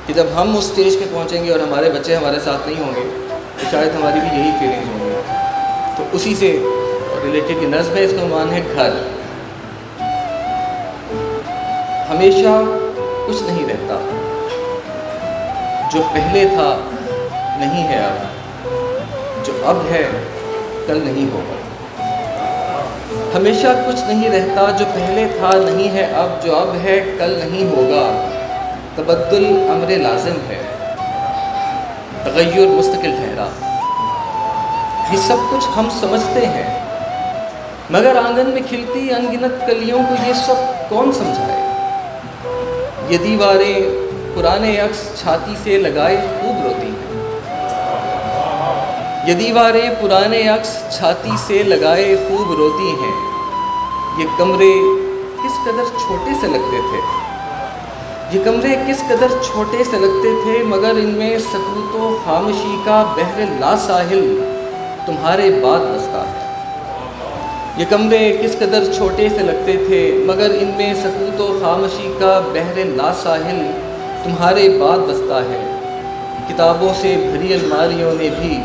کہ جب ہم اس اسٹیج پہ پہنچیں گے اور ہمارے بچے ہمارے ساتھ نہیں ہوں گے تو شاید ہماری بھی یہی فیلنگز ہوں گی. تو اسی سے ریلیٹڈ یہ نظم ہے، اس کا عنوان ہے گھر. ہمیشہ کچھ نہیں رہتا، جو پہلے تھا نہیں ہے اب، جو اب ہے کل نہیں ہوگا. ہمیشہ کچھ نہیں رہتا، جو پہلے تھا نہیں ہے اب، جو اب ہے کل نہیں ہوگا. تبدل امر لازم ہے، تغیر مستقل ٹھہرا. یہ سب کچھ ہم سمجھتے ہیں، مگر آنگن میں کھلتی انگنت کلیوں کو یہ سب کون سمجھائے. یہ دیواریں پرانے عکس چھاتی سے لگائے خوب روتی ہیں. یہ دیواریں پرانے عکس چھاتی سے لگائے خوب روتی ہیں. یہ کمرے کس قدر چھوٹے سے لگتے تھے، یہ کمرے کس قدر چھوٹے سے لگتے تھے، مگر ان میں سکوت و خاموشی کا بحر لا ساحل تمہارے بعد بستا ہے. یہ کمرے کس قدر چھوٹے سے لگتے تھے، مگر ان میں سکوت و خاموشی کا بحر لا ساحل تمہارے بعد بستا ہے. کتابوں سے بھری الماریوں نے بھی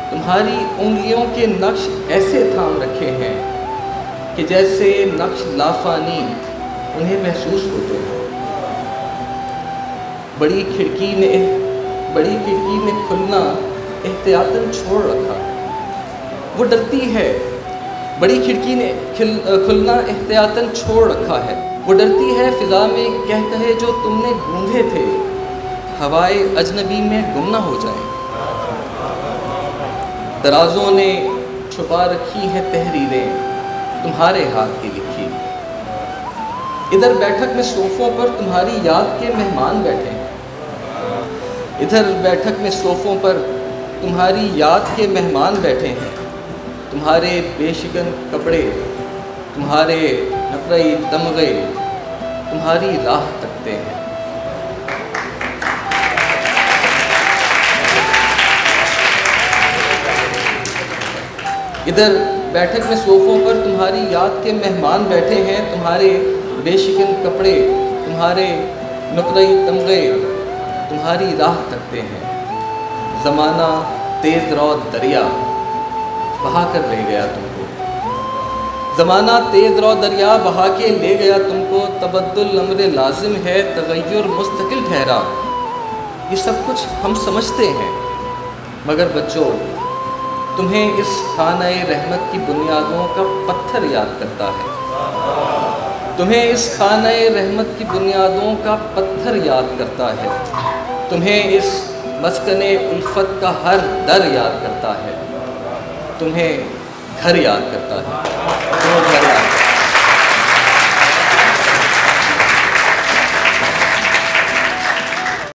تمہاری انگلیوں کے نقش ایسے تھام رکھے ہیں کہ جیسے نقش لافانی انہیں محسوس ہوتے ہیں. بڑی کھڑکی نے کھلنا احتیاطاً چھوڑ رکھا، وہ ڈرتی ہے. بڑی کھڑکی نے کھلنا احتیاطاً چھوڑ رکھا ہے، وہ ڈرتی ہے فضا میں کہے جو تم نے گونجے تھے ہوائے اجنبی میں گم نہ ہو جائیں. درازوں نے چھپا رکھی ہیں تحریریں تمہارے ہاتھ کی لکھی. ادھر بیٹھک میں صوفوں پر تمہاری یاد کے مہمان بیٹھے ہیں، ادھر بیٹھک میں صوفوں پر تمہاری یاد کے مہمان بیٹھے ہیں. تمہارے بے شگن کپڑے، تمہارے نقرئی تمغے تمہاری راہ تکتے ہیں. ادھر بیٹھک میں صوفوں پر تمہاری یاد کے مہمان بیٹھے ہیں. تمہارے بے شگن کپڑے، تمہارے نقرئی تمغے تمہاری راہ تکتے ہیں. زمانہ تیز رو دریا بہا کر لے گیا تم کو، زمانہ تیز رو دریا بہا کے لے گیا تم کو. تبدل امر لازم ہے، تغیر مستقل ٹھہرا. یہ سب کچھ ہم سمجھتے ہیں، مگر بچوں تمہیں اس خانہ رحمت کی بنیادوں کا پتھر یاد کرتا ہے. تمہیں اس خانہ رحمت کی بنیادوں کا پتھر یاد کرتا ہے. تمہیں اس مسکن الفت کا ہر در یاد کرتا ہے. تمہیں گھر یاد کرتا ہے. تمہیں گھر یاد